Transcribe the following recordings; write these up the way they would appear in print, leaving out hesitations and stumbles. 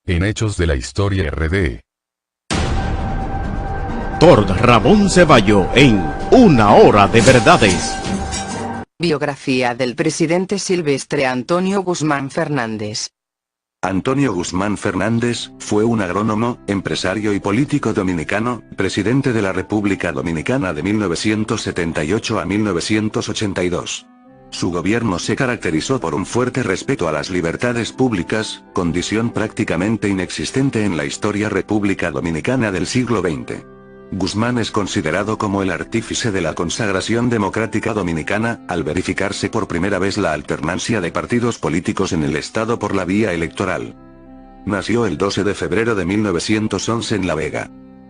En Hechos de la Historia RD. Doctor Ramón Ceballo en Una Hora de Verdades. Biografía del presidente Silvestre Antonio Guzmán Fernández. Antonio Guzmán Fernández fue un agrónomo, empresario y político dominicano, presidente de la República Dominicana de 1978 a 1982. Su gobierno se caracterizó por un fuerte respeto a las libertades públicas, condición prácticamente inexistente en la historia República Dominicana del siglo XX. Guzmán es considerado como el artífice de la consagración democrática dominicana, al verificarse por primera vez la alternancia de partidos políticos en el Estado por la vía electoral. Nació el 12 de febrero de 1911 en La Vega.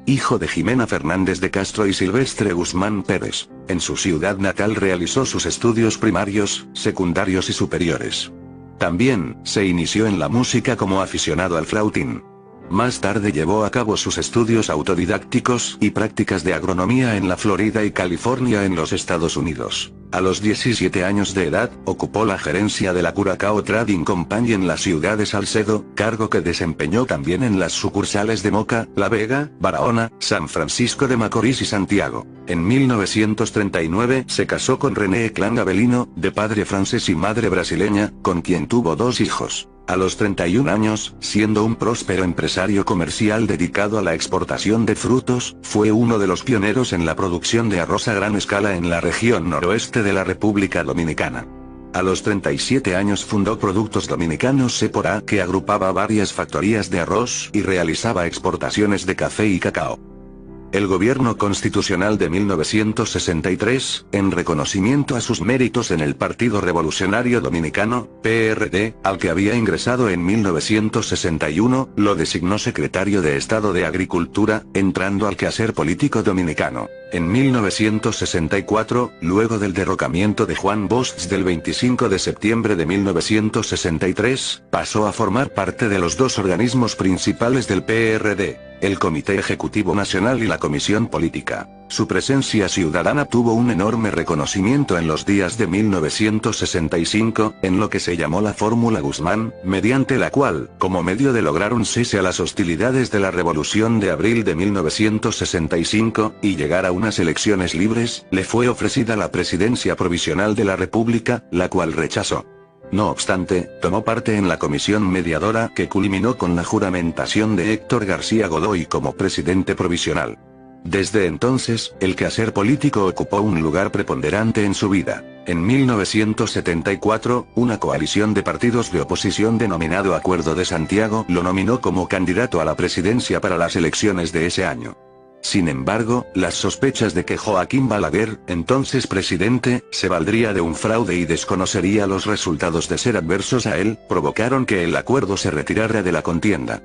Hijo de Jimena Fernández de Castro y Silvestre Guzmán Pérez, en su ciudad natal realizó sus estudios primarios, secundarios y superiores. También se inició en la música como aficionado al flautín. Más tarde llevó a cabo sus estudios autodidácticos y prácticas de agronomía en la Florida y California en los Estados Unidos. A los 17 años de edad, ocupó la gerencia de la Curacao Trading Company en la ciudad de Salcedo, cargo que desempeñó también en las sucursales de Moca, La Vega, Barahona, San Francisco de Macorís y Santiago. En 1939 se casó con René Clan Avelino, de padre francés y madre brasileña, con quien tuvo 2 hijos. A los 31 años, siendo un próspero empresario comercial dedicado a la exportación de frutos, fue uno de los pioneros en la producción de arroz a gran escala en la región noroeste de la República Dominicana. A los 37 años fundó Productos Dominicanos C+A, que agrupaba varias factorías de arroz y realizaba exportaciones de café y cacao. El gobierno constitucional de 1963, en reconocimiento a sus méritos en el Partido Revolucionario Dominicano, PRD, al que había ingresado en 1961, lo designó secretario de Estado de Agricultura, entrando al quehacer político dominicano. En 1964, luego del derrocamiento de Juan Bosch del 25 de septiembre de 1963, pasó a formar parte de los 2 organismos principales del PRD, el Comité Ejecutivo Nacional y la Comisión Política. Su presencia ciudadana tuvo un enorme reconocimiento en los días de 1965, en lo que se llamó la Fórmula Guzmán, mediante la cual, como medio de lograr un cese a las hostilidades de la Revolución de abril de 1965, y llegar a unas elecciones libres, le fue ofrecida la presidencia provisional de la República, la cual rechazó. No obstante, tomó parte en la comisión mediadora que culminó con la juramentación de Héctor García Godoy como presidente provisional. Desde entonces, el quehacer político ocupó un lugar preponderante en su vida. En 1974, una coalición de partidos de oposición denominado Acuerdo de Santiago lo nominó como candidato a la presidencia para las elecciones de ese año. Sin embargo, las sospechas de que Joaquín Balaguer, entonces presidente, se valdría de un fraude y desconocería los resultados de ser adversos a él, provocaron que el acuerdo se retirara de la contienda.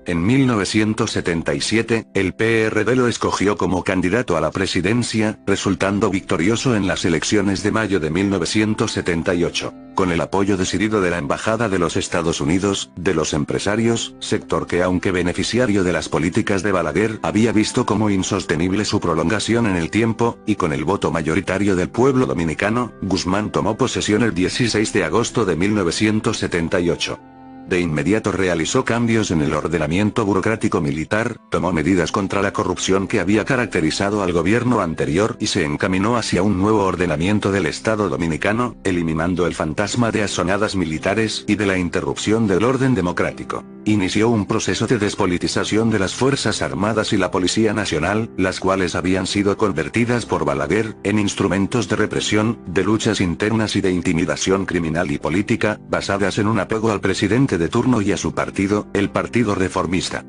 En 1977, el PRD lo escogió como candidato a la presidencia, resultando victorioso en las elecciones de mayo de 1978, con el apoyo decidido de la Embajada de los Estados Unidos, de los empresarios, sector que aunque beneficiario de las políticas de Balaguer había visto como insostenible su prolongación en el tiempo, y con el voto mayoritario del pueblo dominicano, Guzmán tomó posesión el 16 de agosto de 1978. De inmediato realizó cambios en el ordenamiento burocrático militar, tomó medidas contra la corrupción que había caracterizado al gobierno anterior y se encaminó hacia un nuevo ordenamiento del Estado dominicano, eliminando el fantasma de asonadas militares y de la interrupción del orden democrático. Inició un proceso de despolitización de las Fuerzas Armadas y la Policía Nacional, las cuales habían sido convertidas por Balaguer en instrumentos de represión, de luchas internas y de intimidación criminal y política, basadas en un apego al presidente de turno y a su partido, el Partido Reformista.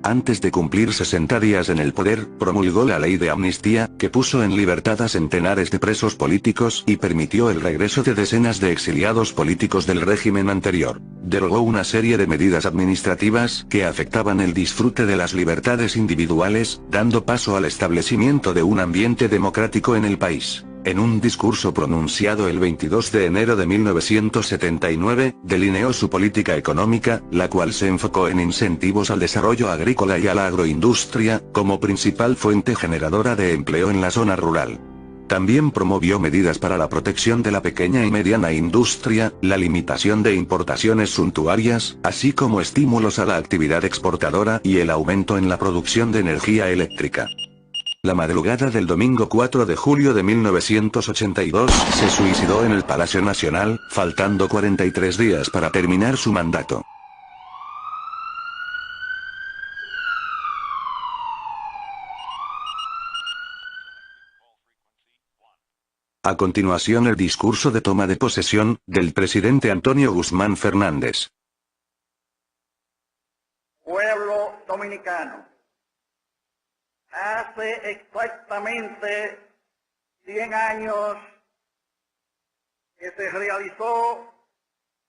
Antes de cumplir 60 días en el poder, promulgó la ley de amnistía, que puso en libertad a centenares de presos políticos y permitió el regreso de decenas de exiliados políticos del régimen anterior. Derogó una serie de medidas administrativas que afectaban el disfrute de las libertades individuales, dando paso al establecimiento de un ambiente democrático en el país. En un discurso pronunciado el 22 de enero de 1979, delineó su política económica, la cual se enfocó en incentivos al desarrollo agrícola y a la agroindustria, como principal fuente generadora de empleo en la zona rural. También promovió medidas para la protección de la pequeña y mediana industria, la limitación de importaciones suntuarias, así como estímulos a la actividad exportadora y el aumento en la producción de energía eléctrica. La madrugada del domingo 4 de julio de 1982, se suicidó en el Palacio Nacional, faltando 43 días para terminar su mandato. A continuación el discurso de toma de posesión, del presidente Antonio Guzmán Fernández. Pueblo dominicano, hace exactamente 100 años que se realizó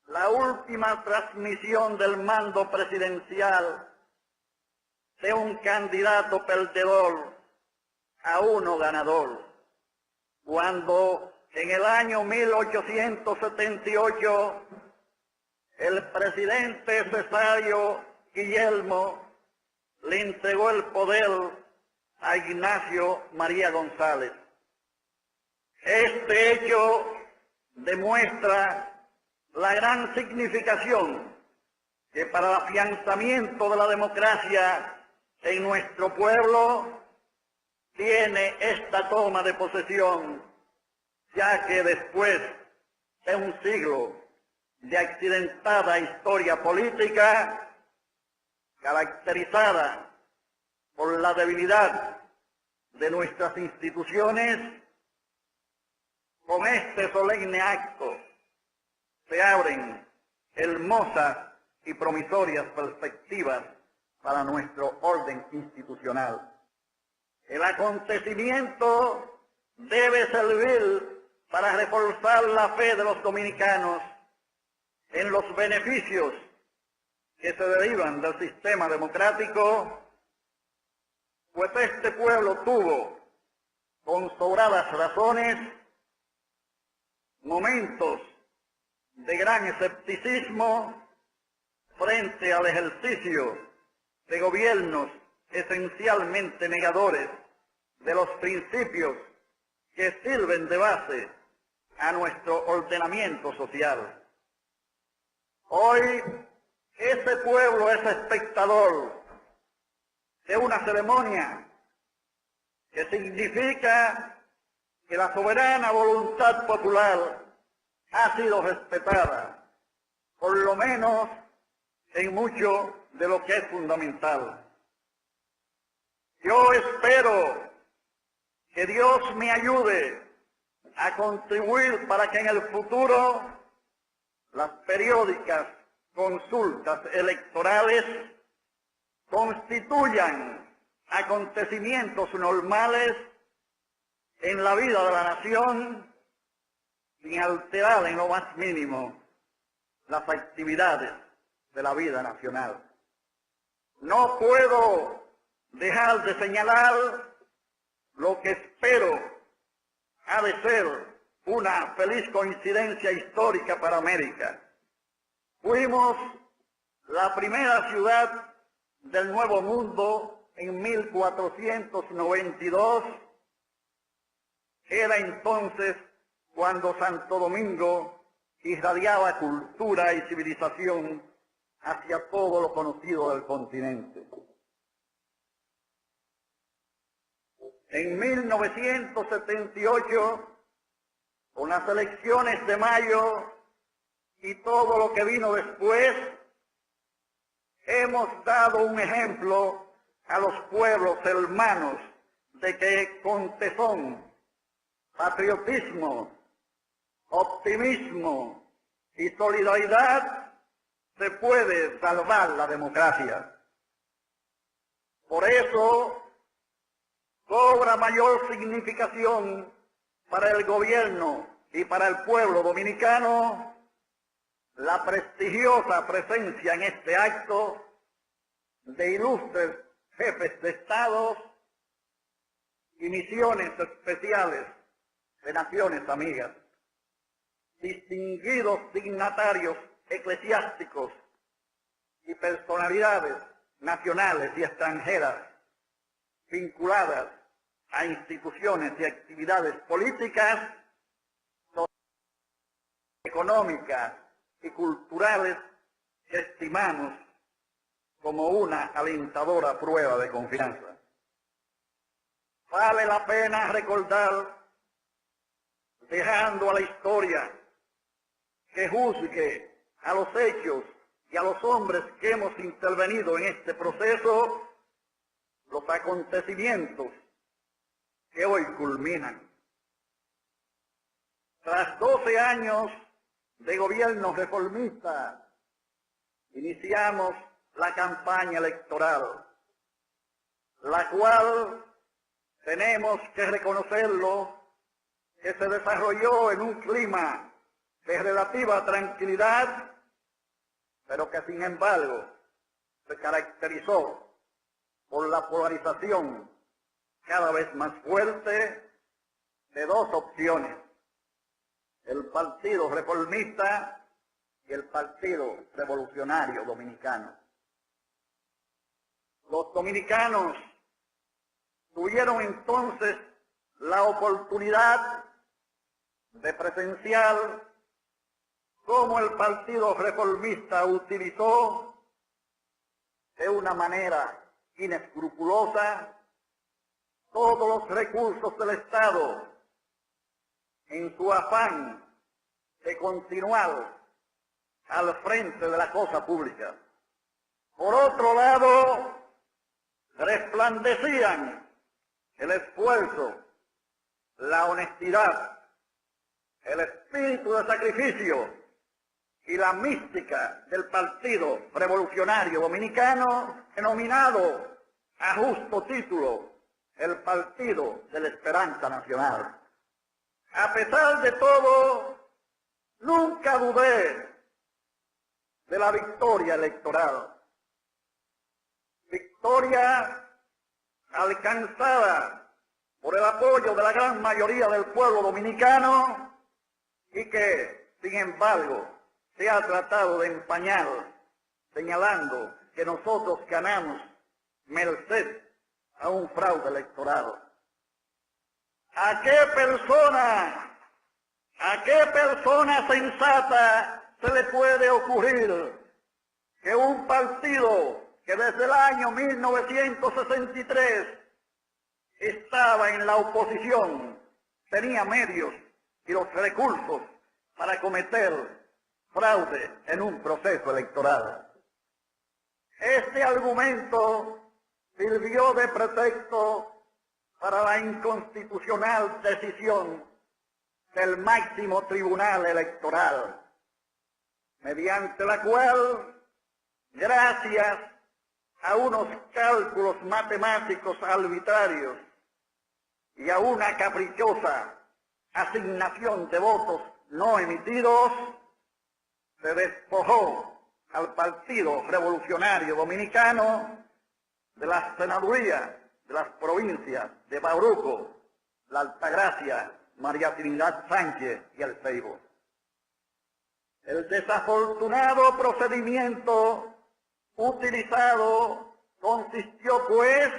la última transmisión del mando presidencial de un candidato perdedor a uno ganador. Cuando en el año 1878 el presidente Cesáreo Guillermo le entregó el poder a Ignacio María González. Este hecho demuestra la gran significación que para el afianzamiento de la democracia en nuestro pueblo tiene esta toma de posesión, ya que después de un siglo de accidentada historia política, caracterizada por la debilidad de nuestras instituciones, con este solemne acto se abren hermosas y promisorias perspectivas para nuestro orden institucional. El acontecimiento debe servir para reforzar la fe de los dominicanos en los beneficios que se derivan del sistema democrático, pues este pueblo tuvo, con sobradas razones, momentos de gran escepticismo frente al ejercicio de gobiernos esencialmente negadores de los principios que sirven de base a nuestro ordenamiento social. Hoy, ese pueblo es espectador de una ceremonia que significa que la soberana voluntad popular ha sido respetada, por lo menos en mucho de lo que es fundamental. Yo espero que Dios me ayude a contribuir para que en el futuro las periódicas consultas electorales constituyan acontecimientos normales en la vida de la nación, sin alterar en lo más mínimo las actividades de la vida nacional. No puedo dejar de señalar lo que espero ha de ser una feliz coincidencia histórica para América. Fuimos la primera ciudad del Nuevo Mundo en 1492. Era entonces cuando Santo Domingo irradiaba cultura y civilización hacia todo lo conocido del continente. En 1978, con las elecciones de mayo y todo lo que vino después, hemos dado un ejemplo a los pueblos hermanos de que con tesón, patriotismo, optimismo y solidaridad se puede salvar la democracia. Por eso cobra mayor significación para el gobierno y para el pueblo dominicano la prestigiosa presencia en este acto de ilustres jefes de estados y misiones especiales de naciones amigas, distinguidos dignatarios eclesiásticos y personalidades nacionales y extranjeras vinculadas a instituciones y actividades políticas, económicas y culturales que estimamos como una alentadora prueba de confianza. Vale la pena recordar, dejando a la historia que juzgue a los hechos y a los hombres que hemos intervenido en este proceso, los acontecimientos que hoy culminan. Tras 12 años de gobierno reformista, iniciamos la campaña electoral, la cual tenemos que reconocerlo, que se desarrolló en un clima de relativa tranquilidad, pero que sin embargo se caracterizó por la polarización cada vez más fuerte de dos opciones: el Partido Reformista y el Partido Revolucionario Dominicano. Los dominicanos tuvieron entonces la oportunidad de presenciar cómo el Partido Reformista utilizó de una manera inescrupulosa todos los recursos del Estado en su afán de continuar al frente de la cosa pública. Por otro lado, resplandecían el esfuerzo, la honestidad, el espíritu de sacrificio y la mística del Partido Revolucionario Dominicano, denominado a justo título el Partido de la Esperanza Nacional. A pesar de todo, nunca dudé de la victoria electoral. Victoria alcanzada por el apoyo de la gran mayoría del pueblo dominicano y que, sin embargo, se ha tratado de empañar, señalando que nosotros ganamos merced a un fraude electoral. ¿A qué persona sensata se le puede ocurrir que un partido que desde el año 1963 estaba en la oposición tenía medios y los recursos para cometer fraude en un proceso electoral? Este argumento sirvió de pretexto para la inconstitucional decisión del máximo tribunal electoral, mediante la cual, gracias a unos cálculos matemáticos arbitrarios y a una caprichosa asignación de votos no emitidos, se despojó al Partido Revolucionario Dominicano de la senaduría de las provincias de Bauruco, La Altagracia, María Trinidad Sánchez y El Ceibo. El desafortunado procedimiento utilizado consistió, pues,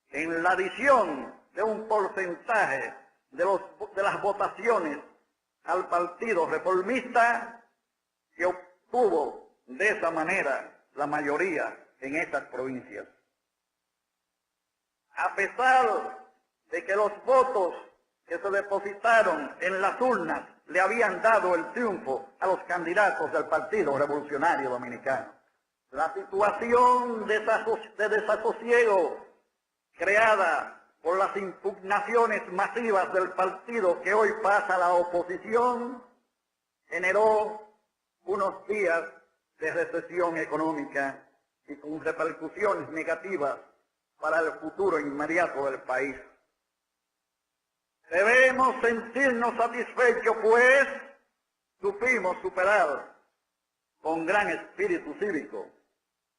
en la adición de un porcentaje de las votaciones al Partido Reformista, que obtuvo de esa manera la mayoría en estas provincias. A pesar de que los votos que se depositaron en las urnas le habían dado el triunfo a los candidatos del Partido Revolucionario Dominicano, la situación de desasosiego creada por las impugnaciones masivas del partido que hoy pasa a la oposición generó unos días de recesión económica y con repercusiones negativas para el futuro inmediato del país. Debemos sentirnos satisfechos, pues supimos superar con gran espíritu cívico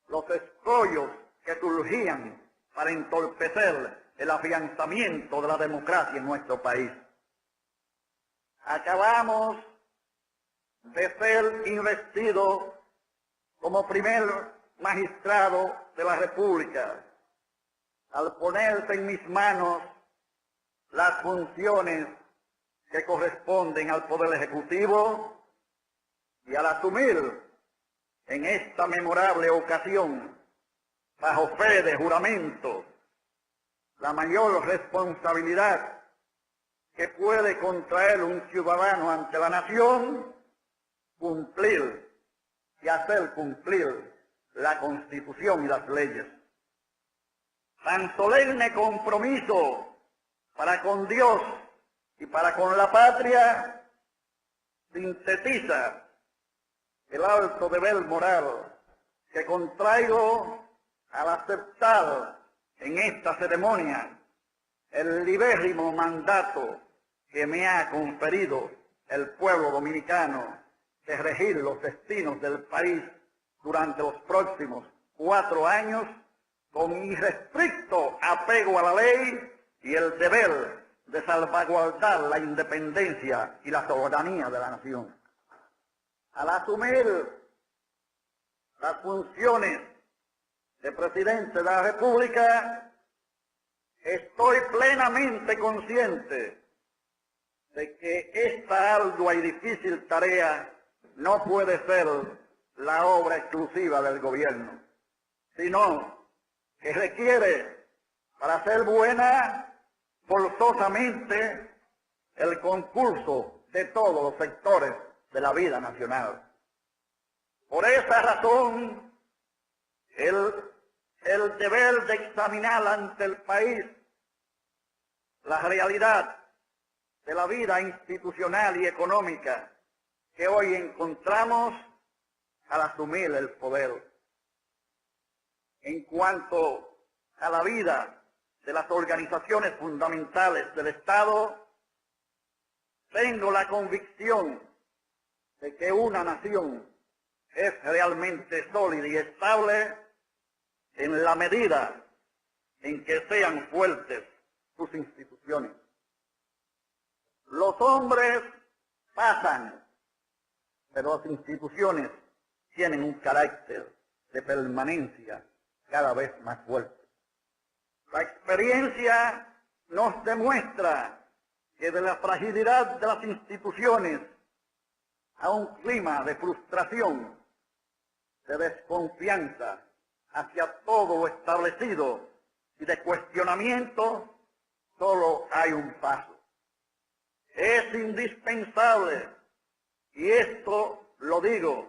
los escollos que surgían para entorpecer el afianzamiento de la democracia en nuestro país. Acabamos de ser investidos como primer magistrado de la República, al ponerse en mis manos las funciones que corresponden al Poder Ejecutivo y al asumir en esta memorable ocasión, bajo fe de juramento, la mayor responsabilidad que puede contraer un ciudadano ante la nación, cumplir y hacer cumplir la Constitución y las leyes. Tan solemne compromiso para con Dios y para con la patria sintetiza el alto deber moral que contraigo al aceptar en esta ceremonia el libérrimo mandato que me ha conferido el pueblo dominicano de regir los destinos del país durante los próximos 4 años con irrestricto apego a la ley y el deber de salvaguardar la independencia y la soberanía de la nación. Al asumir las funciones de presidente de la República, estoy plenamente consciente de que esta ardua y difícil tarea no puede ser la obra exclusiva del gobierno, sino que requiere, para ser buena, forzosamente el concurso de todos los sectores de la vida nacional. Por esa razón, el deber de examinar ante el país la realidad de la vida institucional y económica que hoy encontramos al asumir el poder. En cuanto a la vida de las organizaciones fundamentales del Estado, tengo la convicción de que una nación es realmente sólida y estable en la medida en que sean fuertes sus instituciones. Los hombres pasan, pero las instituciones tienen un carácter de permanencia cada vez más fuerte. La experiencia nos demuestra que de la fragilidad de las instituciones a un clima de frustración, de desconfianza hacia todo lo establecido y de cuestionamiento, solo hay un paso. Es indispensable, y esto lo digo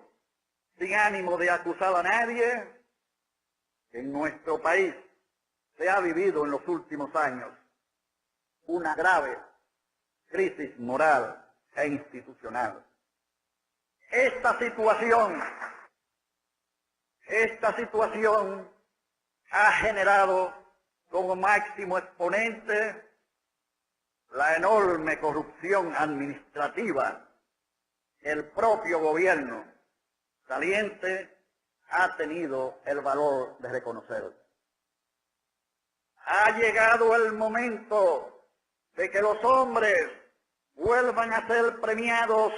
sin ánimo de acusar a nadie, que en nuestro país se ha vivido en los últimos años una grave crisis moral e institucional. Esta situación ha generado como máximo exponente la enorme corrupción administrativa que el propio gobierno saliente ha tenido el valor de reconocer. Ha llegado el momento de que los hombres vuelvan a ser premiados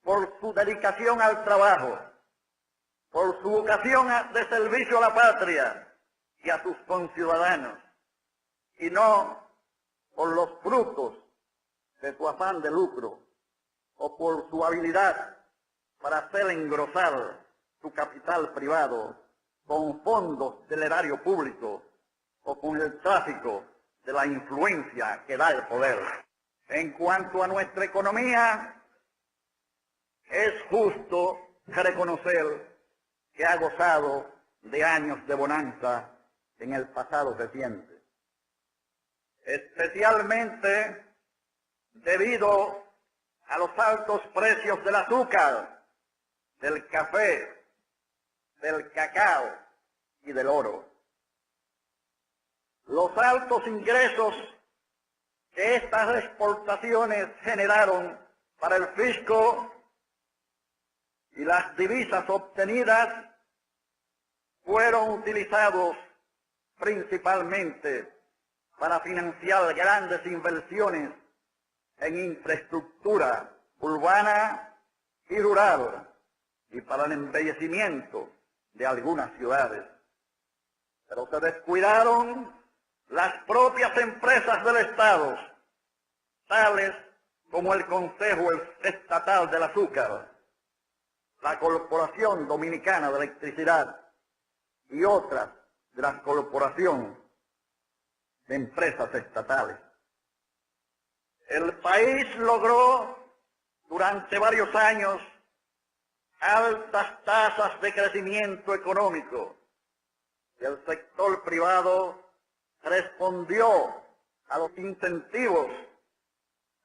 por su dedicación al trabajo, por su vocación de servicio a la patria y a sus conciudadanos, y no por los frutos de su afán de lucro o por su habilidad para hacer engrosar su capital privado con fondos del erario público o con el tráfico de la influencia que da el poder. En cuanto a nuestra economía, es justo reconocer que ha gozado de años de bonanza en el pasado reciente, especialmente debido a los altos precios del azúcar, del café, del cacao y del oro. Los altos ingresos que estas exportaciones generaron para el fisco y las divisas obtenidas fueron utilizados principalmente para financiar grandes inversiones en infraestructura urbana y rural y para el embellecimiento de algunas ciudades. Pero se descuidaron las propias empresas del Estado, tales como el Consejo Estatal del Azúcar, la Corporación Dominicana de Electricidad y otras de las corporaciones de empresas estatales. El país logró durante varios años altas tasas de crecimiento económico y el sector privado respondió a los incentivos,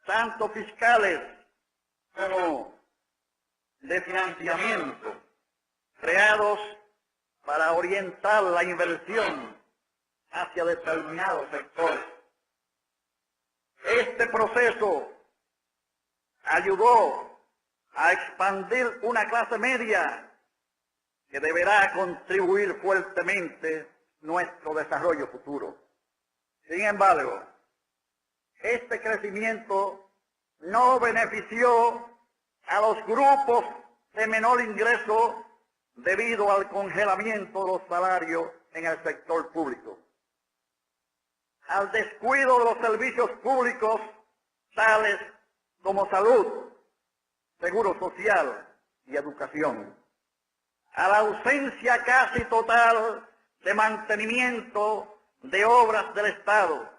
tanto fiscales como de financiamiento, creados para orientar la inversión hacia determinados sectores. Este proceso ayudó a expandir una clase media que deberá contribuir fuertemente nuestro desarrollo futuro. Sin embargo, este crecimiento no benefició a los grupos de menor ingreso debido al congelamiento de los salarios en el sector público, al descuido de los servicios públicos tales como salud, seguro social y educación, a la ausencia casi total de mantenimiento de obras del Estado,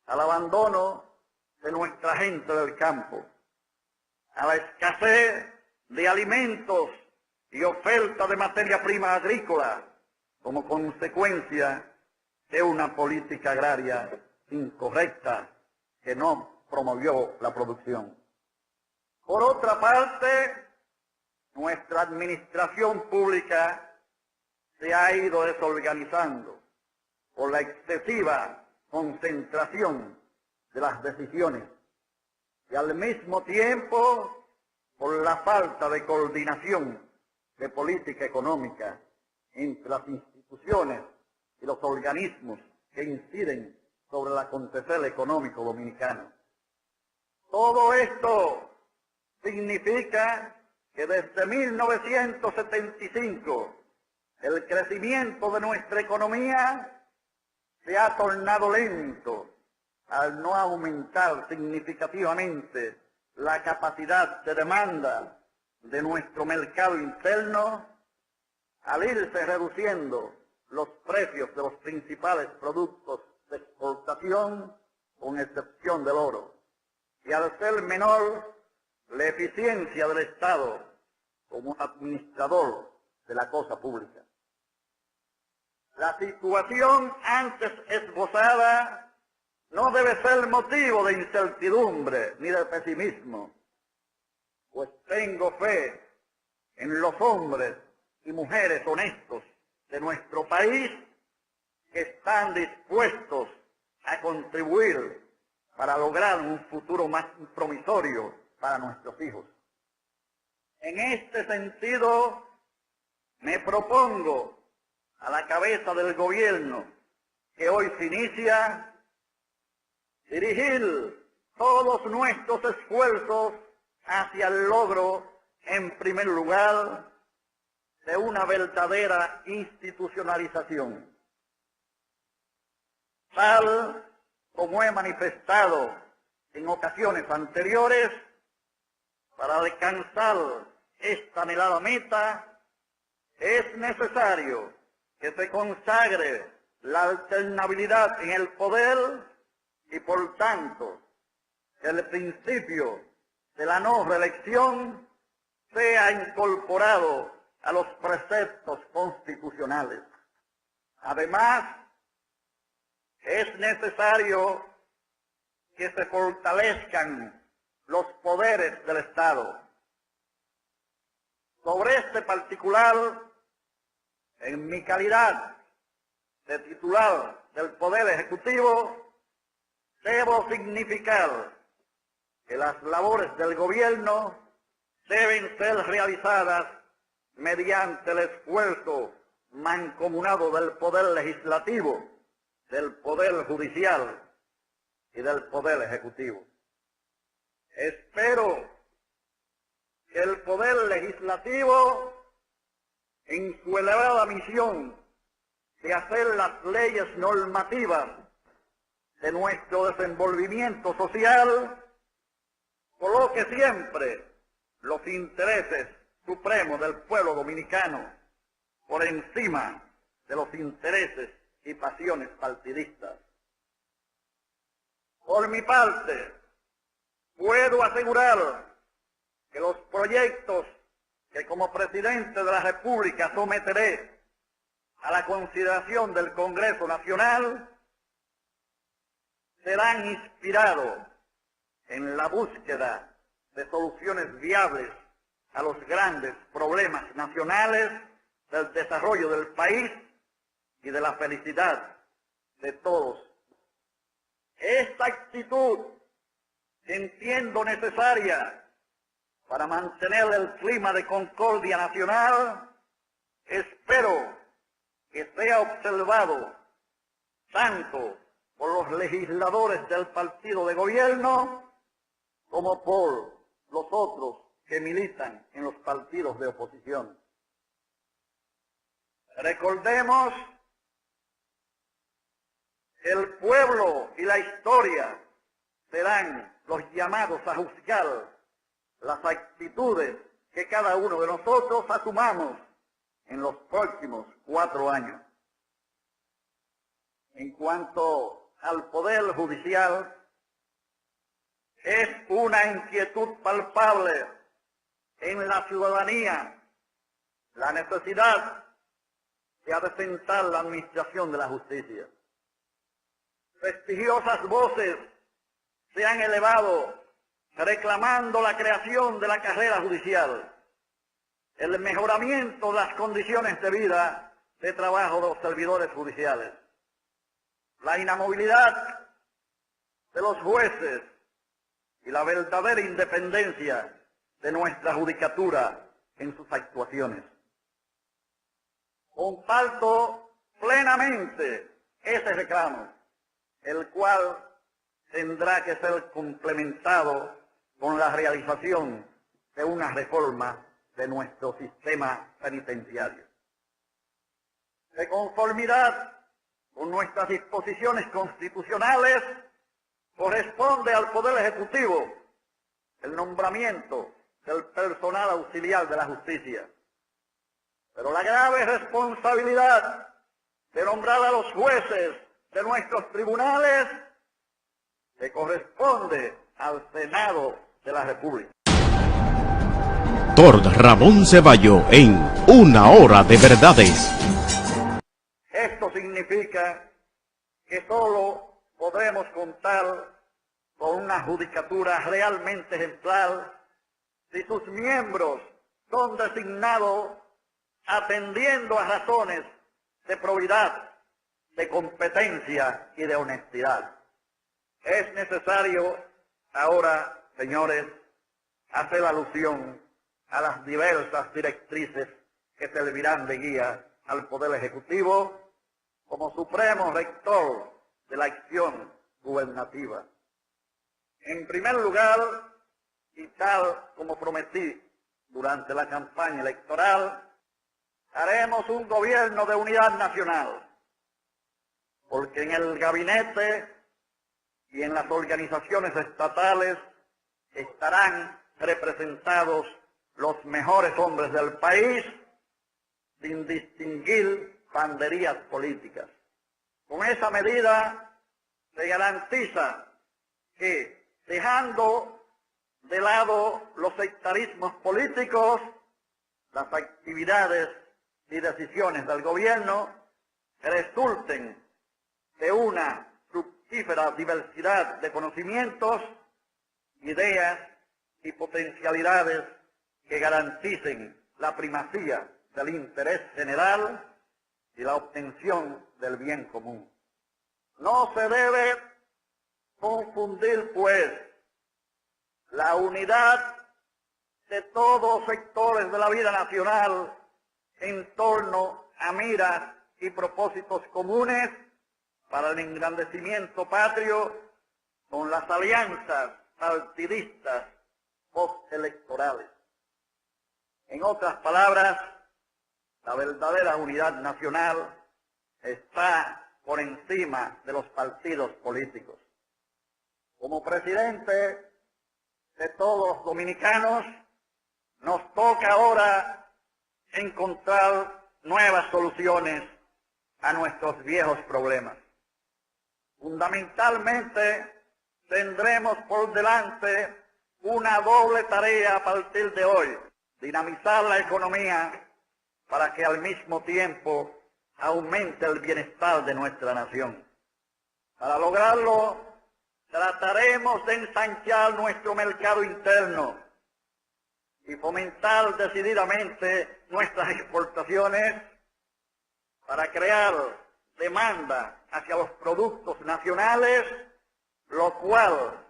al abandono de nuestra gente del campo, a la escasez de alimentos y oferta de materia prima agrícola como consecuencia de una política agraria incorrecta que no promovió la producción. Por otra parte, nuestra administración pública se ha ido desorganizando por la excesiva concentración de las decisiones y al mismo tiempo por la falta de coordinación de política económica entre las instituciones y los organismos que inciden sobre el acontecer económico dominicano. Todo esto significa que desde 1975 el crecimiento de nuestra economía se ha tornado lento al no aumentar significativamente la capacidad de demanda de nuestro mercado interno, al irse reduciendo los precios de los principales productos de exportación, con excepción del oro, y al ser menor la eficiencia del Estado como administrador de la cosa pública. La situación antes esbozada no debe ser motivo de incertidumbre ni de pesimismo, pues tengo fe en los hombres y mujeres honestos de nuestro país que están dispuestos a contribuir para lograr un futuro más promisorio para nuestros hijos. En este sentido, me propongo a la cabeza del gobierno que hoy se inicia, dirigir todos nuestros esfuerzos hacia el logro, en primer lugar, de una verdadera institucionalización, tal como he manifestado en ocasiones anteriores. Para alcanzar esta anhelada meta es necesario que se consagre la alternabilidad en el poder y, por tanto, que el principio de la no reelección sea incorporado a los preceptos constitucionales. Además, es necesario que se fortalezcan los poderes del Estado. Sobre este particular, en mi calidad de titular del Poder Ejecutivo, debo significar que las labores del gobierno deben ser realizadas mediante el esfuerzo mancomunado del Poder Legislativo, del Poder Judicial y del Poder Ejecutivo. Espero que el Poder Legislativo, en su elevada misión de hacer las leyes normativas de nuestro desenvolvimiento social, coloque siempre los intereses supremos del pueblo dominicano por encima de los intereses y pasiones partidistas. Por mi parte, puedo asegurar que los proyectos que como presidente de la República someteré a la consideración del Congreso Nacional serán inspirados en la búsqueda de soluciones viables a los grandes problemas nacionales del desarrollo del país y de la felicidad de todos. Esta actitud que entiendo necesaria para mantener el clima de concordia nacional, espero que sea observado tanto por los legisladores del partido de gobierno como por los otros que militan en los partidos de oposición. Recordemos que el pueblo y la historia serán los llamados a juzgar las actitudes que cada uno de nosotros asumamos en los próximos 4 años. En cuanto al Poder Judicial, es una inquietud palpable en la ciudadanía la necesidad de adecentar la administración de la justicia. Prestigiosas voces se han elevado reclamando la creación de la carrera judicial, el mejoramiento de las condiciones de vida de trabajo de los servidores judiciales, la inamovilidad de los jueces y la verdadera independencia de nuestra judicatura en sus actuaciones. Comparto plenamente ese reclamo, el cual tendrá que ser complementado con la realización de una reforma de nuestro sistema penitenciario. De conformidad con nuestras disposiciones constitucionales, corresponde al Poder Ejecutivo el nombramiento del personal auxiliar de la justicia. Pero la grave responsabilidad de nombrar a los jueces de nuestros tribunales le corresponde al Senado de la República. Doctor Ramón Ceballo en Una Hora de Verdades. Esto significa que solo podremos contar con una judicatura realmente ejemplar si sus miembros son designados atendiendo a razones de probidad, de competencia y de honestidad. Es necesario ahora, señores, hacer alusión a las diversas directrices que servirán de guía al Poder Ejecutivo como supremo rector de la acción gubernativa. En primer lugar, y tal como prometí durante la campaña electoral, haremos un gobierno de unidad nacional, porque en el gabinete y en las organizaciones estatales estarán representados los mejores hombres del país, sin distinguir banderías políticas. Con esa medida se garantiza que, dejando de lado los sectarismos políticos, las actividades y decisiones del gobierno resulten de una fructífera diversidad de conocimientos, ideas y potencialidades que garanticen la primacía del interés general y la obtención del bien común. No se debe confundir, pues, la unidad de todos los sectores de la vida nacional en torno a miras y propósitos comunes para el engrandecimiento patrio con las alianzas partidistas postelectorales. En otras palabras, la verdadera unidad nacional está por encima de los partidos políticos. Como presidente de todos los dominicanos, nos toca ahora encontrar nuevas soluciones a nuestros viejos problemas. Fundamentalmente, tendremos por delante una doble tarea a partir de hoy: dinamizar la economía para que al mismo tiempo aumente el bienestar de nuestra nación. Para lograrlo, trataremos de ensanchar nuestro mercado interno y fomentar decididamente nuestras exportaciones para crear demanda hacia los productos nacionales, lo cual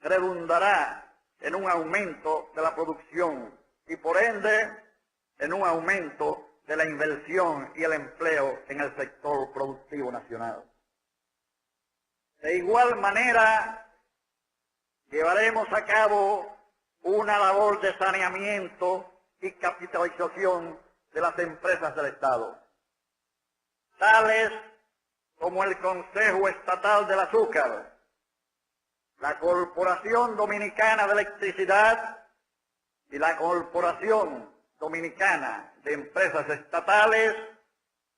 redundará en un aumento de la producción y por ende en un aumento de la inversión y el empleo en el sector productivo nacional. De igual manera, llevaremos a cabo una labor de saneamiento y capitalización de las empresas del Estado, tales como el Consejo Estatal del Azúcar, la Corporación Dominicana de Electricidad y la Corporación Dominicana de Empresas Estatales,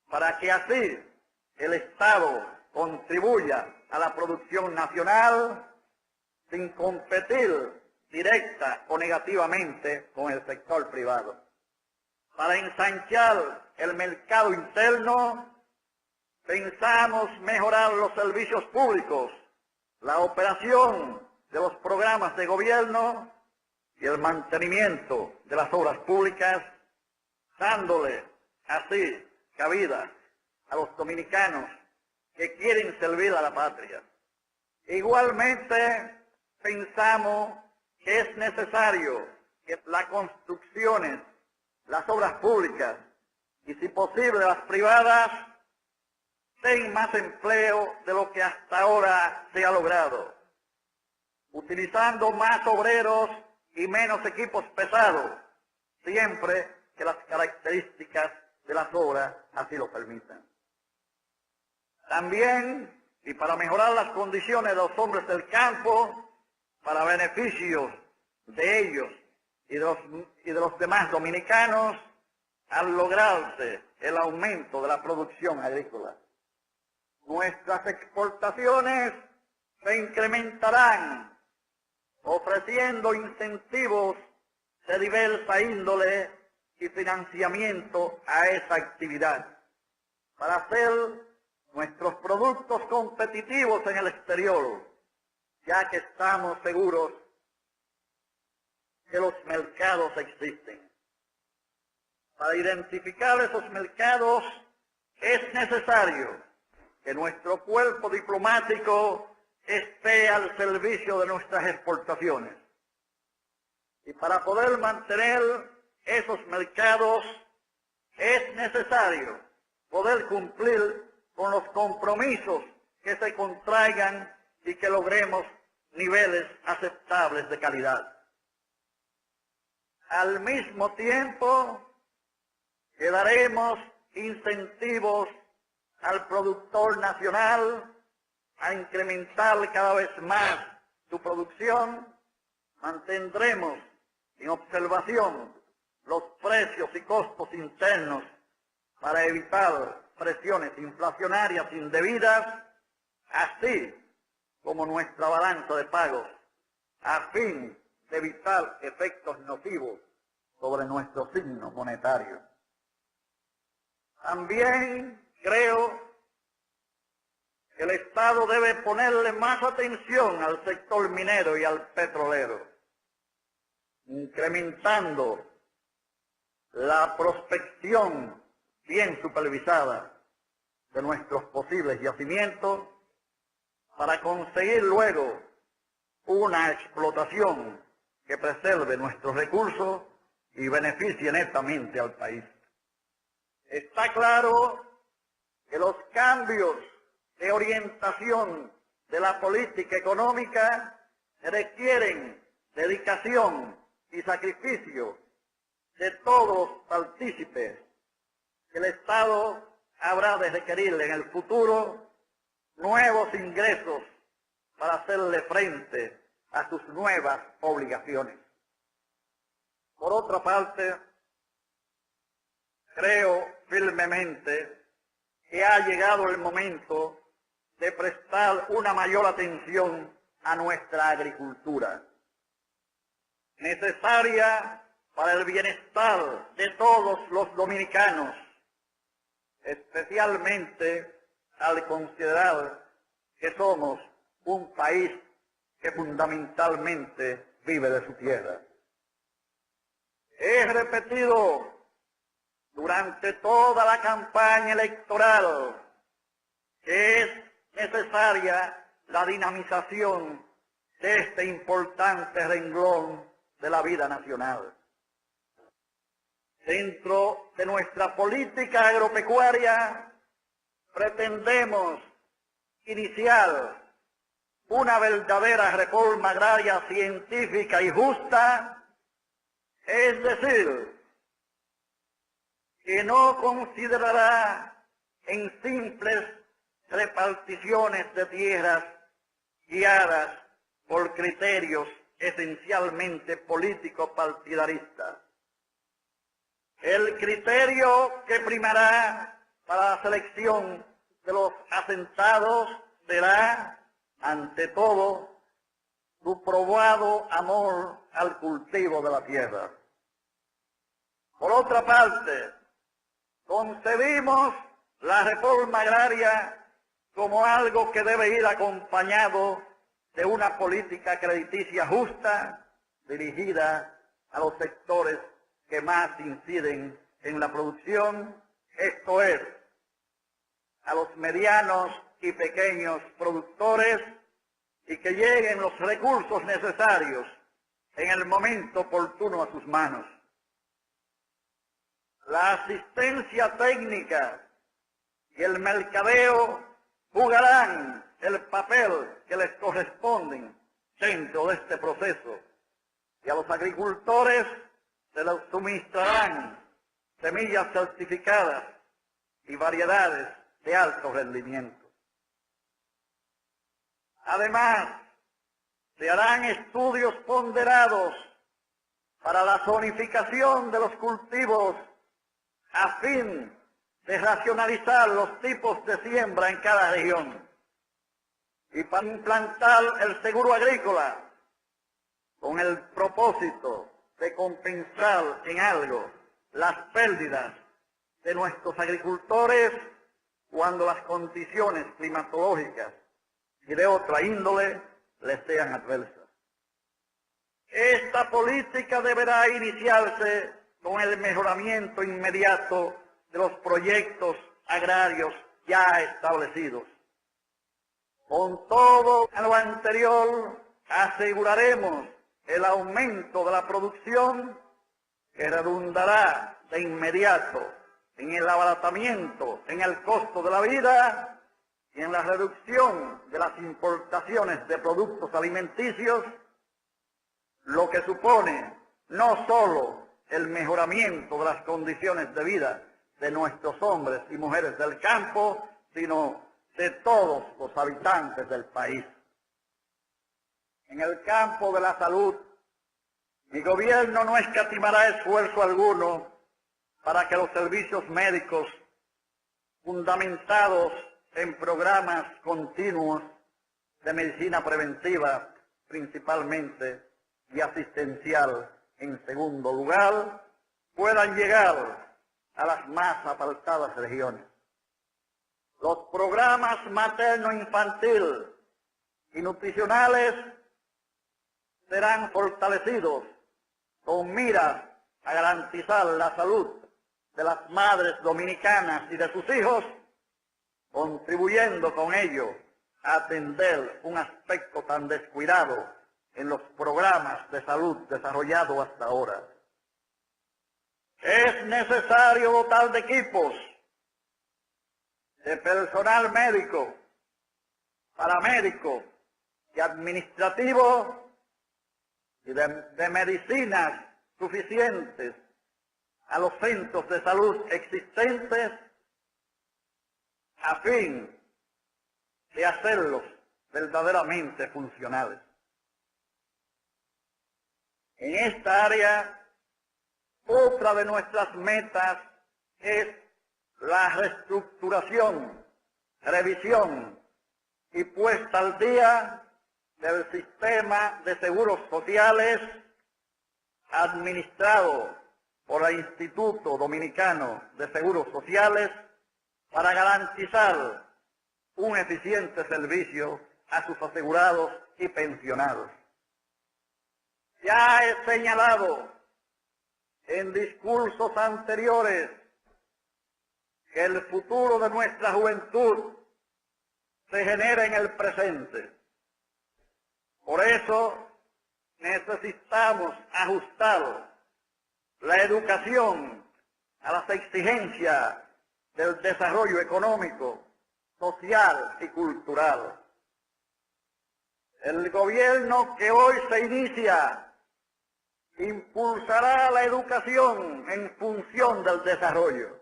para que así el Estado contribuya a la producción nacional sin competir directa o negativamente con el sector privado. Para ensanchar el mercado interno, pensamos mejorar los servicios públicos, la operación de los programas de gobierno y el mantenimiento de las obras públicas, dándole así cabida a los dominicanos que quieren servir a la patria. Igualmente, pensamos que es necesario que las construcciones, las obras públicas y, si posible, las privadas, den más empleo de lo que hasta ahora se ha logrado, utilizando más obreros y menos equipos pesados, siempre que las características de las obras así lo permitan. También, y para mejorar las condiciones de los hombres del campo, para beneficio de ellos y de los demás dominicanos, al lograrse el aumento de la producción agrícola, nuestras exportaciones se incrementarán, ofreciendo incentivos de diversa índole y financiamiento a esa actividad, para hacer nuestros productos competitivos en el exterior, ya que estamos seguros que los mercados existen. Para identificar esos mercados es necesario que nuestro cuerpo diplomático esté al servicio de nuestras exportaciones. Y para poder mantener esos mercados es necesario poder cumplir con los compromisos que se contraigan y que logremos niveles aceptables de calidad. Al mismo tiempo, que daremos incentivos al productor nacional a incrementar cada vez más su producción, mantendremos en observación los precios y costos internos para evitar presiones inflacionarias indebidas, así como nuestra balanza de pagos, a fin de evitar efectos nocivos sobre nuestro signo monetario. También creo que el Estado debe ponerle más atención al sector minero y al petrolero, incrementando la prospección bien supervisada de nuestros posibles yacimientos para conseguir luego una explotación que preserve nuestros recursos y beneficie netamente al país. Está claro que los cambios de orientación de la política económica requieren dedicación y sacrificio de todos los partícipes que el Estado habrá de requerir en el futuro nuevos ingresos para hacerle frente a sus nuevas obligaciones. Por otra parte, creo firmemente que ha llegado el momento de prestar una mayor atención a nuestra agricultura, necesaria para el bienestar de todos los dominicanos, especialmente al considerar que somos un país que fundamentalmente vive de su tierra. He repetido durante toda la campaña electoral que es necesaria la dinamización de este importante renglón de la vida nacional. Dentro de nuestra política agropecuaria pretendemos iniciar una verdadera reforma agraria científica y justa, es decir, que no considerará en simples reparticiones de tierras guiadas por criterios esencialmente políticos partidaristas. El criterio que primará para la selección de los asentados será, ante todo, su probado amor al cultivo de la tierra. Por otra parte, concebimos la reforma agraria como algo que debe ir acompañado de una política crediticia justa dirigida a los sectores que más inciden en la producción, esto es, a los medianos y pequeños productores, y que lleguen los recursos necesarios en el momento oportuno a sus manos. La asistencia técnica y el mercadeo jugarán el papel que les corresponde dentro de este proceso, y a los agricultores se les suministrarán semillas certificadas y variedades de alto rendimiento. Además, se harán estudios ponderados para la zonificación de los cultivos a fin de racionalizar los tipos de siembra en cada región y para implantar el seguro agrícola con el propósito de compensar en algo las pérdidas de nuestros agricultores cuando las condiciones climatológicas y de otra índole les sean adversas. Esta política deberá iniciarse con el mejoramiento inmediato de los proyectos agrarios ya establecidos. Con todo lo anterior, aseguraremos el aumento de la producción que redundará de inmediato en el abaratamiento en el costo de la vida y en la reducción de las importaciones de productos alimenticios, lo que supone no solo el mejoramiento de las condiciones de vida de nuestros hombres y mujeres del campo, sino de todos los habitantes del país. En el campo de la salud, mi gobierno no escatimará esfuerzo alguno para que los servicios médicos, fundamentados en programas continuos de medicina preventiva principalmente y asistencial en segundo lugar, puedan llegar a las más apartadas regiones. Los programas materno-infantil y nutricionales serán fortalecidos con miras a garantizar la salud de las madres dominicanas y de sus hijos, contribuyendo con ello a atender un aspecto tan descuidado en los programas de salud desarrollados hasta ahora. Es necesario dotar de equipos, de personal médico, paramédico y administrativo y de medicinas suficientes a los centros de salud existentes a fin de hacerlos verdaderamente funcionales. En esta área, otra de nuestras metas es la reestructuración, revisión y puesta al día del sistema de seguros sociales administrado por el Instituto Dominicano de Seguros Sociales para garantizar un eficiente servicio a sus asegurados y pensionados. Ya he señalado en discursos anteriores que el futuro de nuestra juventud se genera en el presente. Por eso necesitamos ajustar la educación a las exigencias del desarrollo económico, social y cultural. El gobierno que hoy se inicia impulsará la educación en función del desarrollo.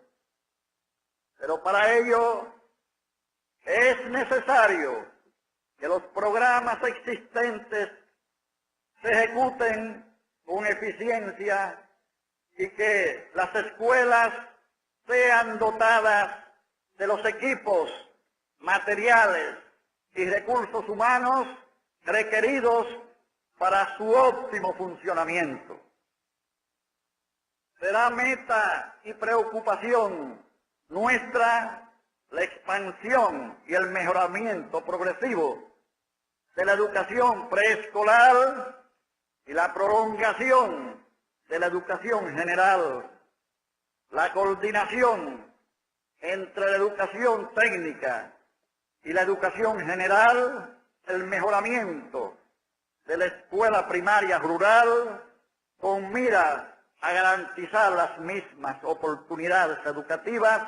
Pero para ello es necesario que los programas existentes se ejecuten con eficiencia y que las escuelas sean dotadas de los equipos, materiales y recursos humanos requeridos para su óptimo funcionamiento. Será meta y preocupación nuestra la expansión y el mejoramiento progresivo de la educación preescolar y la prolongación de la educación general, la coordinación entre la educación técnica y la educación general, el mejoramiento de la escuela primaria rural con miras a garantizar las mismas oportunidades educativas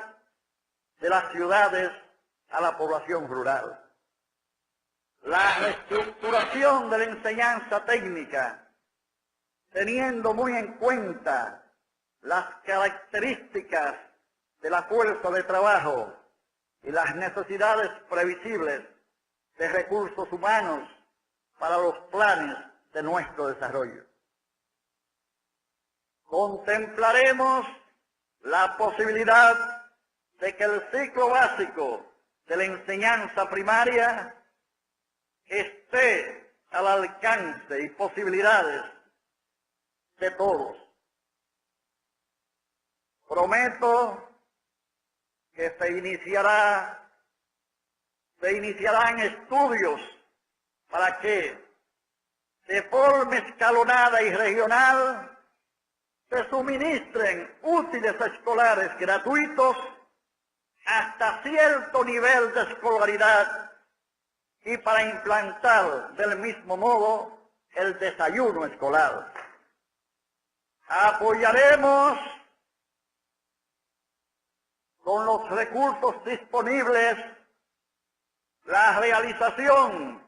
de las ciudades a la población rural. La reestructuración de la enseñanza técnica, teniendo muy en cuenta las características de la fuerza de trabajo y las necesidades previsibles de recursos humanos para los planes de nuestro desarrollo. Contemplaremos la posibilidad de que el ciclo básico de la enseñanza primaria esté al alcance y posibilidades de todos. Prometo que se iniciarán estudios para que, de forma escalonada y regional, se suministren útiles escolares gratuitos hasta cierto nivel de escolaridad y para implantar del mismo modo el desayuno escolar. Apoyaremos con los recursos disponibles la realización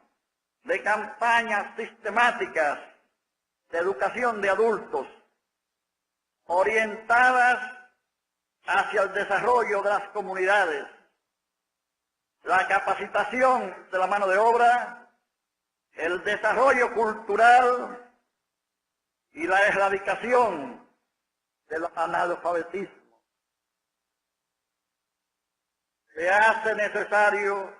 de campañas sistemáticas de educación de adultos orientadas hacia el desarrollo de las comunidades, la capacitación de la mano de obra, el desarrollo cultural y la erradicación del analfabetismo. Se hace necesario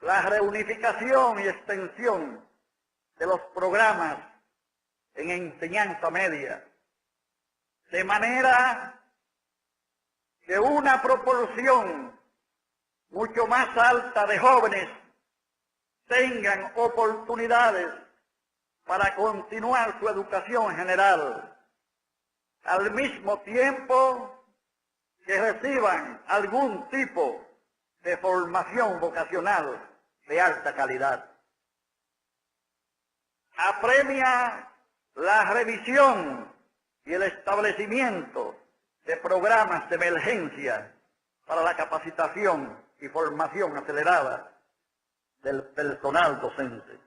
la reunificación y extensión de los programas en enseñanza media, de manera que una proporción mucho más alta de jóvenes tengan oportunidades para continuar su educación general, al mismo tiempo que reciban algún tipo de formación vocacional de alta calidad. Apremia la revisión y el establecimiento de programas de emergencia para la capacitación y formación acelerada del personal docente.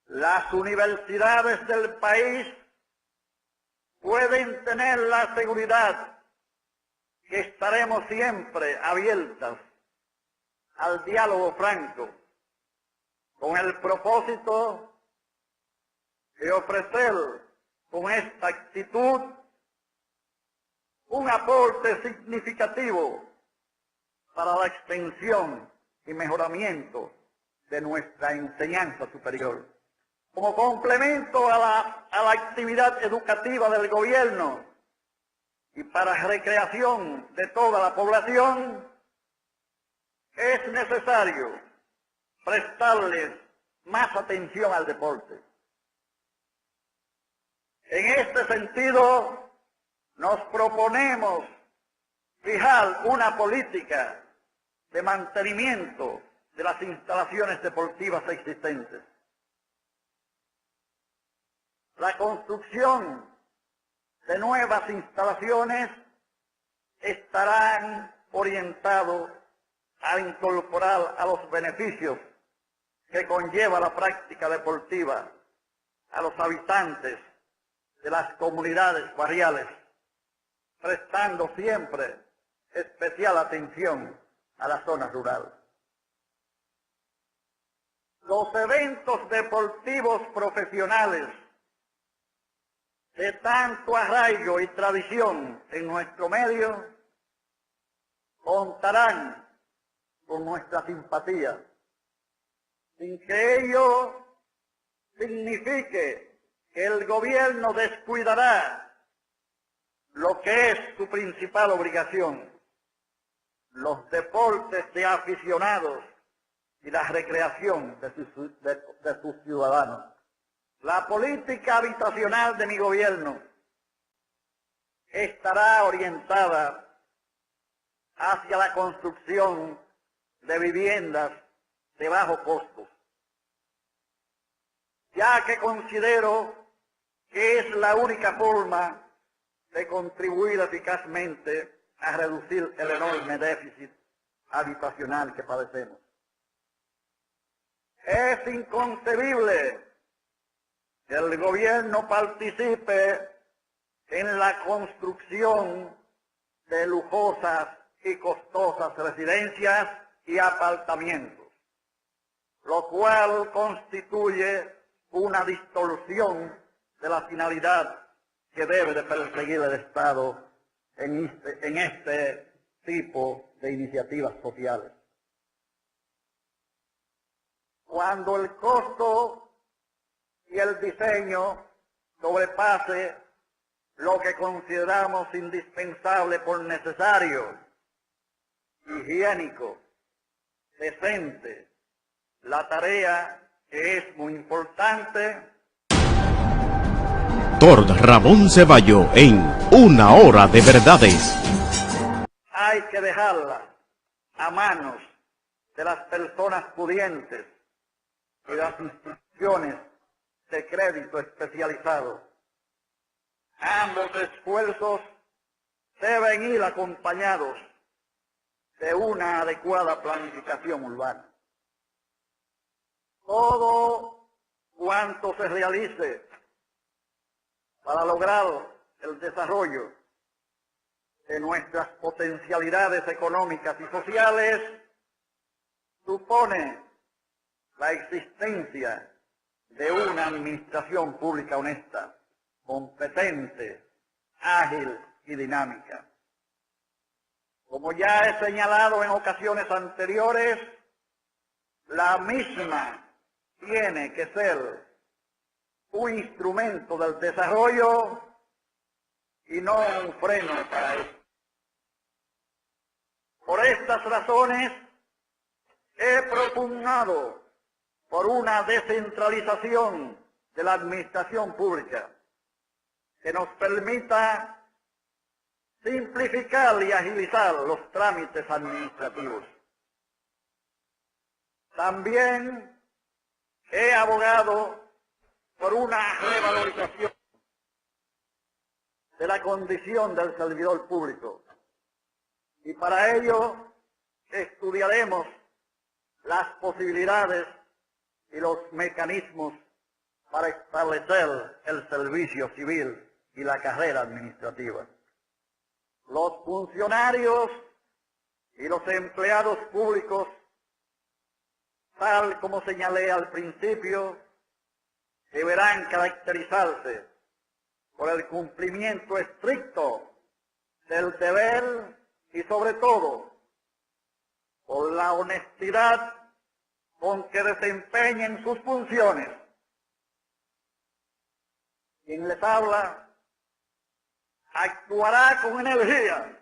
Las universidades del país pueden tener la seguridad que estaremos siempre abiertas al diálogo franco, con el propósito de ofrecer con esta actitud un aporte significativo para la extensión y mejoramiento de nuestra enseñanza superior. Como complemento a la actividad educativa del gobierno y para recreación de toda la población, es necesario prestarles más atención al deporte. En este sentido, nos proponemos fijar una política de mantenimiento de las instalaciones deportivas existentes. La construcción de nuevas instalaciones estarán orientados a incorporar a los beneficios que conlleva la práctica deportiva a los habitantes de las comunidades barriales, prestando siempre especial atención a la zona rural. Los eventos deportivos profesionales de tanto arraigo y tradición en nuestro medio contarán con nuestra simpatía, sin que ello signifique que el gobierno descuidará lo que es su principal obligación, los deportes de aficionados y la recreación de sus ciudadanos. La política habitacional de mi gobierno estará orientada hacia la construcción de viviendas de bajo costo, ya que considero que es la única forma de contribuir eficazmente a reducir el enorme déficit habitacional que padecemos. Es inconcebible que el gobierno participe en la construcción de lujosas y costosas residencias y apartamentos, lo cual constituye una distorsión de la finalidad que debe de perseguir el Estado en este tipo de iniciativas sociales. Cuando el costo y el diseño sobrepase lo que consideramos indispensable por necesario, higiénico, decente, la tarea que es muy importante. Doctor Ramón Ceballo en Una Hora de Verdades. Hay que dejarla a manos de las personas pudientes y de las instituciones de crédito especializado. Ambos esfuerzos deben ir acompañados de una adecuada planificación urbana. Todo cuanto se realice para lograr el desarrollo de nuestras potencialidades económicas y sociales supone la existencia de una administración pública honesta, competente, ágil y dinámica. Como ya he señalado en ocasiones anteriores, la misma tiene que ser un instrumento del desarrollo y no un freno para esto. Por estas razones, he propugnado por una descentralización de la administración pública que nos permita simplificar y agilizar los trámites administrativos. También he abogado por una revalorización de la condición del servidor público. Y para ello estudiaremos las posibilidades y los mecanismos para establecer el servicio civil y la carrera administrativa. Los funcionarios y los empleados públicos, tal como señalé al principio, deberán caracterizarse por el cumplimiento estricto del deber y sobre todo por la honestidad con que desempeñen sus funciones. Quien les habla actuará con energía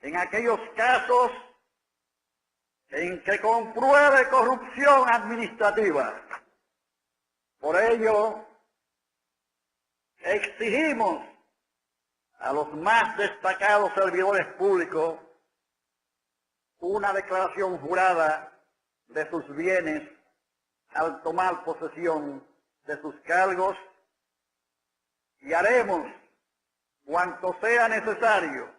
en aquellos casos en que compruebe corrupción administrativa. Por ello, exigimos a los más destacados servidores públicos una declaración jurada de sus bienes al tomar posesión de sus cargos y haremos cuanto sea necesario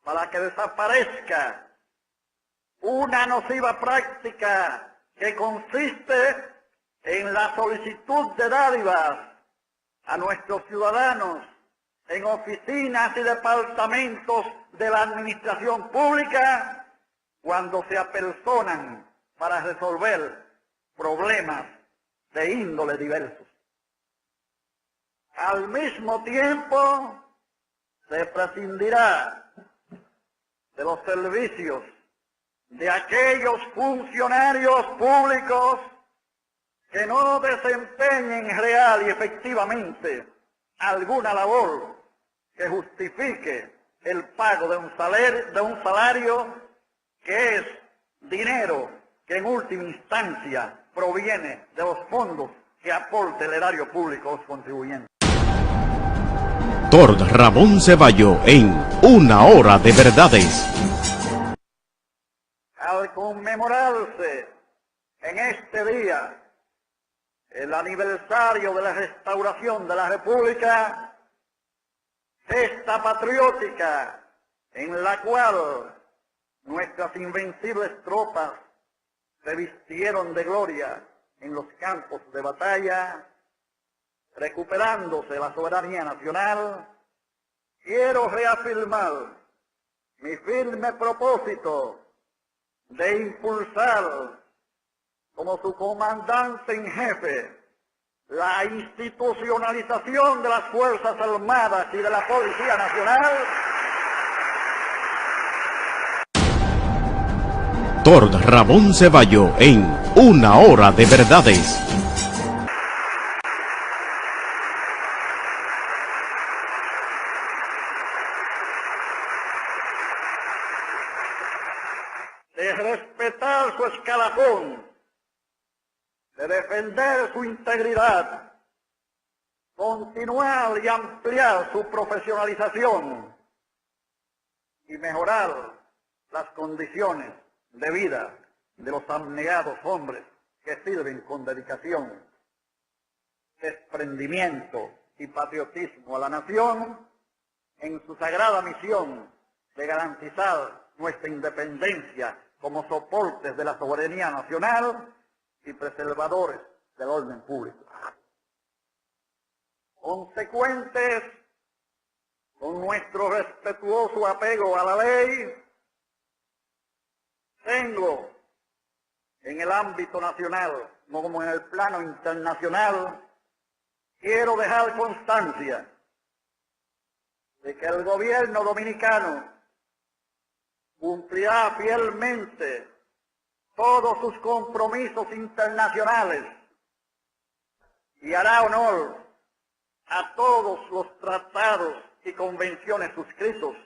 para que desaparezca una nociva práctica que consiste en la solicitud de dádivas a nuestros ciudadanos en oficinas y departamentos de la administración pública cuando se apersonan para resolver problemas de índole diversos. Al mismo tiempo, se prescindirá de los servicios de aquellos funcionarios públicos que no desempeñen real y efectivamente alguna labor que justifique el pago de un salario que es dinero que en última instancia proviene de los fondos que aporte el erario público a los contribuyentes. Doctor Ramón Ceballo en Una Hora de Verdades. Al conmemorarse en este día el aniversario de la restauración de la República, gesta patriótica en la cual nuestras invencibles tropas se vistieron de gloria en los campos de batalla, recuperándose la soberanía nacional, quiero reafirmar mi firme propósito de impulsar como su comandante en jefe la institucionalización de las Fuerzas Armadas y de la Policía Nacional. Doctor Ramón Ceballo en Una Hora de Verdades. De respetar su escalafón, de defender su integridad, continuar y ampliar su profesionalización y mejorar las condiciones de vida de los abnegados hombres que sirven con dedicación, desprendimiento y patriotismo a la nación en su sagrada misión de garantizar nuestra independencia como soportes de la soberanía nacional y preservadores del orden público. Consecuentes con nuestro respetuoso apego a la ley, tengo en el ámbito nacional como en el plano internacional, quiero dejar constancia de que el gobierno dominicano cumplirá fielmente todos sus compromisos internacionales y hará honor a todos los tratados y convenciones suscritos,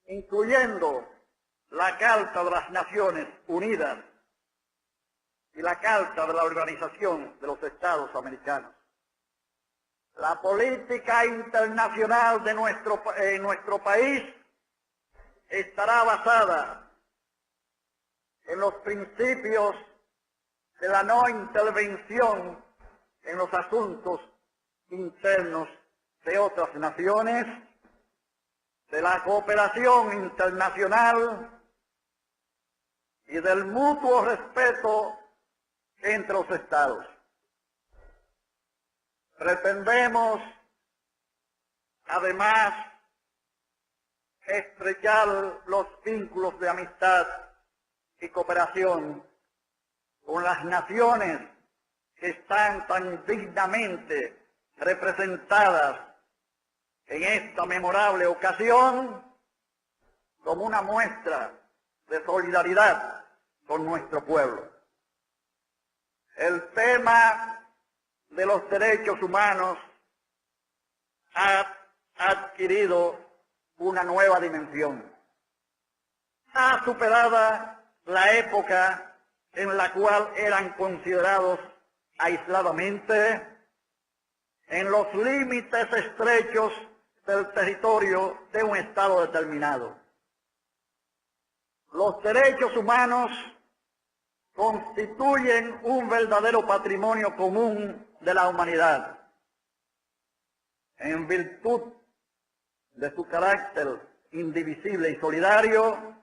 incluyendo la Carta de las Naciones Unidas y la Carta de la Organización de los Estados Americanos. La política internacional de nuestro país estará basada en los principios de la no intervención en los asuntos internos de otras naciones, de la cooperación internacional y del mutuo respeto entre los estados. Pretendemos, además, estrechar los vínculos de amistad y cooperación con las naciones que están tan dignamente representadas en esta memorable ocasión como una muestra de solidaridad con nuestro pueblo. El tema de los derechos humanos ha adquirido una nueva dimensión. Ha superado la época en la cual eran considerados aisladamente en los límites estrechos del territorio de un Estado determinado. Los derechos humanos constituyen un verdadero patrimonio común de la humanidad. En virtud de su carácter indivisible y solidario,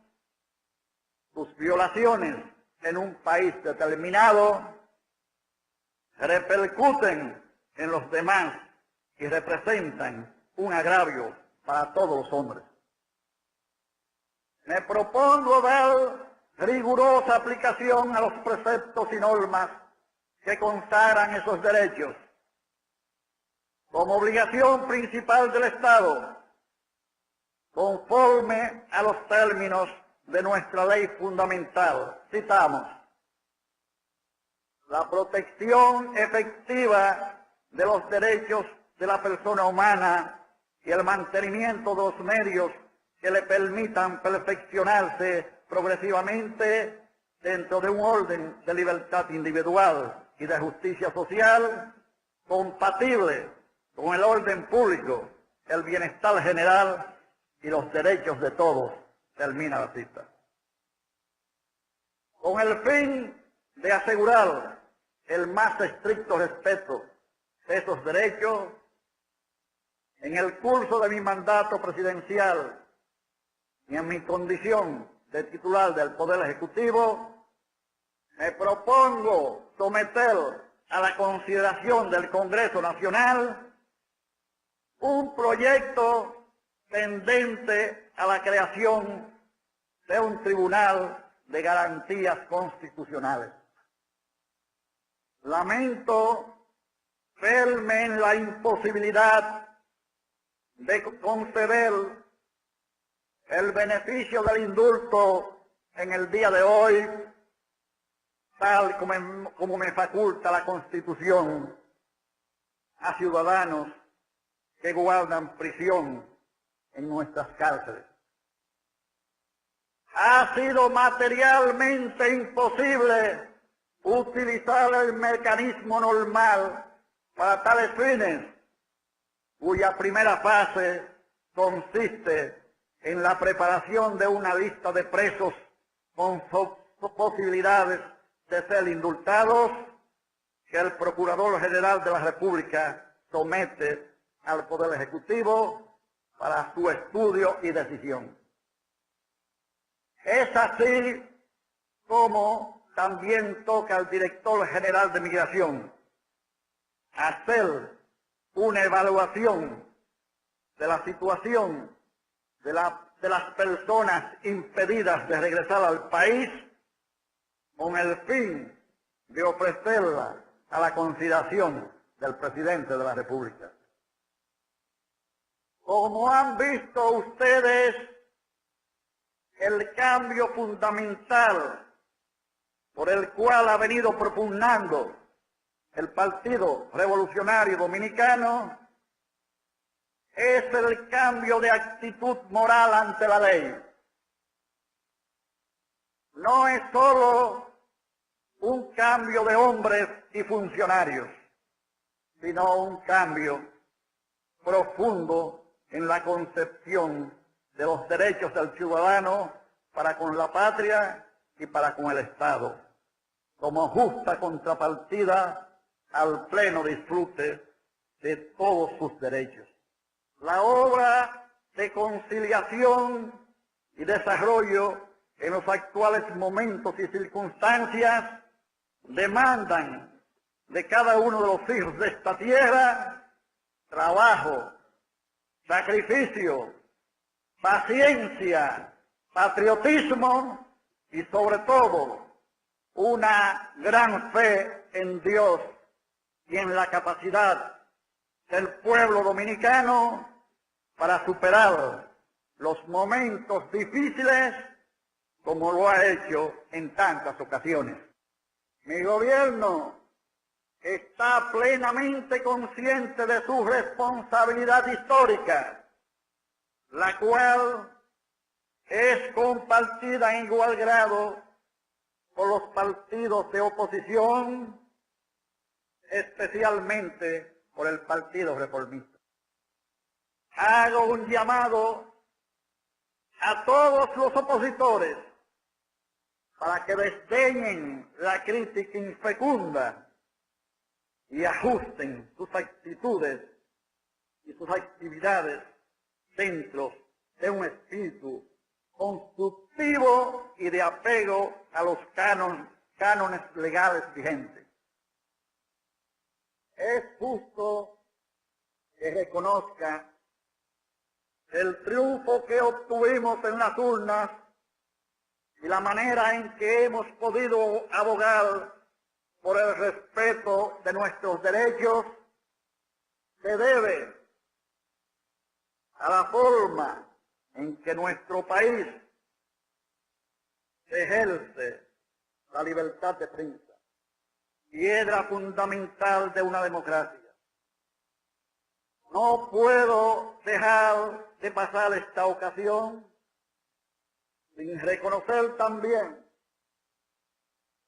sus violaciones en un país determinado repercuten en los demás y representan un agravio para todos los hombres. Me propongo dar rigurosa aplicación a los preceptos y normas que consagran esos derechos como obligación principal del Estado, conforme a los términos de nuestra ley fundamental. Citamos: la protección efectiva de los derechos de la persona humana y el mantenimiento de los medios que le permitan perfeccionarse progresivamente dentro de un orden de libertad individual y de justicia social compatible con el orden público, el bienestar general y los derechos de todos. Termina la cita. Con el fin de asegurar el más estricto respeto de esos derechos, en el curso de mi mandato presidencial y en mi condición de titular del Poder Ejecutivo, me propongo someter a la consideración del Congreso Nacional un proyecto tendente a la creación de un tribunal de garantías constitucionales. Lamento verme en la imposibilidad de conceder el beneficio del indulto en el día de hoy, tal como me faculta la Constitución, a ciudadanos que guardan prisión en nuestras cárceles. Ha sido materialmente imposible utilizar el mecanismo normal para tales fines, cuya primera fase consiste en la preparación de una lista de presos con posibilidades de ser indultados, que el Procurador General de la República somete al Poder Ejecutivo para su estudio y decisión. Es así como también toca al Director General de Migración hacer una evaluación de la situación de las personas impedidas de regresar al país, con el fin de ofrecerla a la consideración del Presidente de la República. Como han visto ustedes, el cambio fundamental por el cual ha venido propugnando el Partido Revolucionario Dominicano es el cambio de actitud moral ante la ley. No es solo un cambio de hombres y funcionarios, sino un cambio profundo en la concepción de los derechos del ciudadano para con la patria y para con el Estado, como justa contrapartida al pleno disfrute de todos sus derechos. La obra de conciliación y desarrollo en los actuales momentos y circunstancias demandan de cada uno de los hijos de esta tierra trabajo, sacrificio, paciencia, patriotismo y sobre todo una gran fe en Dios y en la capacidad del pueblo dominicano para superar los momentos difíciles como lo ha hecho en tantas ocasiones. Mi gobierno está plenamente consciente de su responsabilidad histórica, la cual es compartida en igual grado por los partidos de oposición, especialmente por el Partido Reformista. Hago un llamado a todos los opositores para que desdeñen la crítica infecunda y ajusten sus actitudes y sus actividades dentro de un espíritu constructivo y de apego a los cánones legales vigentes. Es justo que reconozca el triunfo que obtuvimos en las urnas y la manera en que hemos podido abogar por el respeto de nuestros derechos se debe a la forma en que nuestro país ejerce la libertad de prensa, piedra fundamental de una democracia. No puedo dejar de pasar esta ocasión sin reconocer también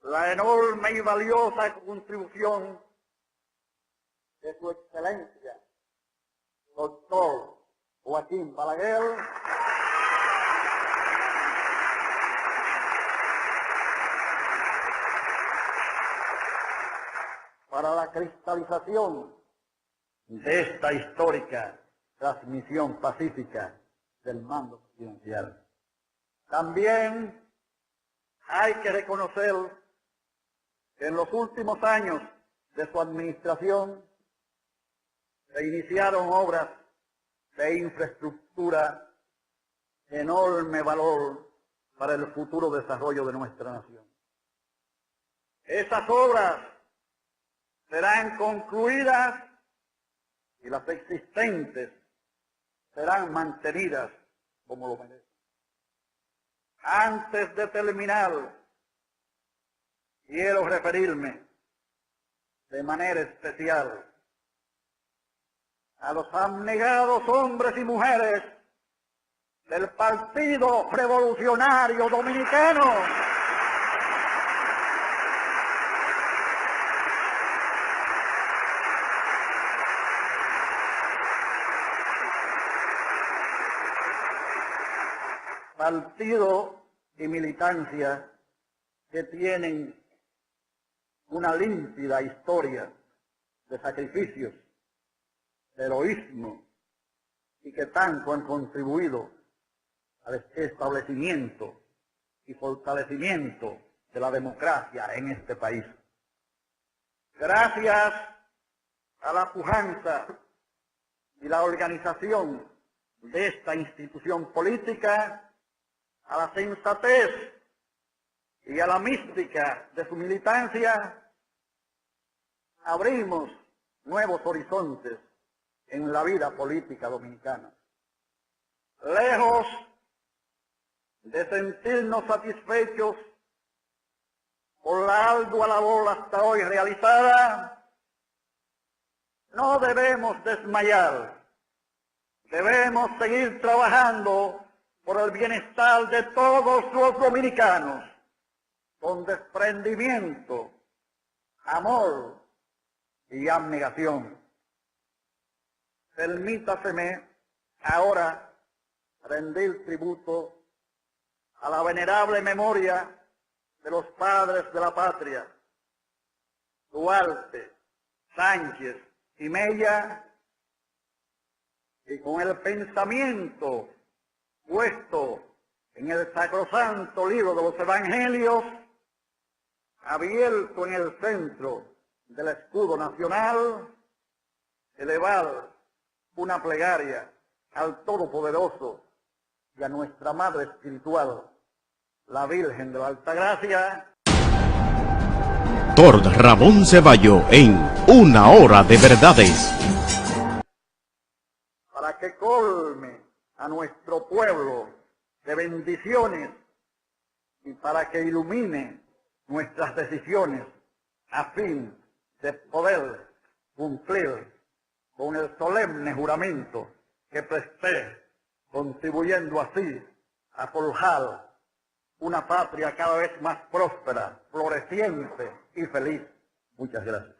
la enorme y valiosa contribución de su excelencia, doctor Joaquín Balaguer, para la cristalización de esta histórica transmisión pacífica del mando presidencial. También hay que reconocer que en los últimos años de su administración se iniciaron obras de infraestructura de enorme valor para el futuro desarrollo de nuestra nación. Esas obras serán concluidas y las existentes serán mantenidas como lo merecen. Antes de terminar, quiero referirme de manera especial a los abnegados hombres y mujeres del Partido Revolucionario Dominicano, partido y militancia que tienen una límpida historia de sacrificios, de heroísmo, y que tanto han contribuido al establecimiento y fortalecimiento de la democracia en este país. Gracias a la pujanza y la organización de esta institución política, a la sensatez y a la mística de su militancia, abrimos nuevos horizontes en la vida política dominicana. Lejos de sentirnos satisfechos por la ardua labor hasta hoy realizada, no debemos desmayar. Debemos seguir trabajando por el bienestar de todos los dominicanos, con desprendimiento, amor y abnegación. Permítaseme ahora rendir tributo a la venerable memoria de los padres de la patria, Duarte, Sánchez y Mella, y con el pensamiento puesto en el sacrosanto libro de los Evangelios, abierto en el centro del escudo nacional, elevar una plegaria al Todopoderoso y a nuestra Madre Espiritual, la Virgen de la Altagracia. Doctor Ramón Ceballo en Una Hora de Verdades. Para que colme a nuestro pueblo de bendiciones y para que ilumine nuestras decisiones a fin de poder cumplir con el solemne juramento que presté, contribuyendo así a forjar una patria cada vez más próspera, floreciente y feliz. Muchas gracias.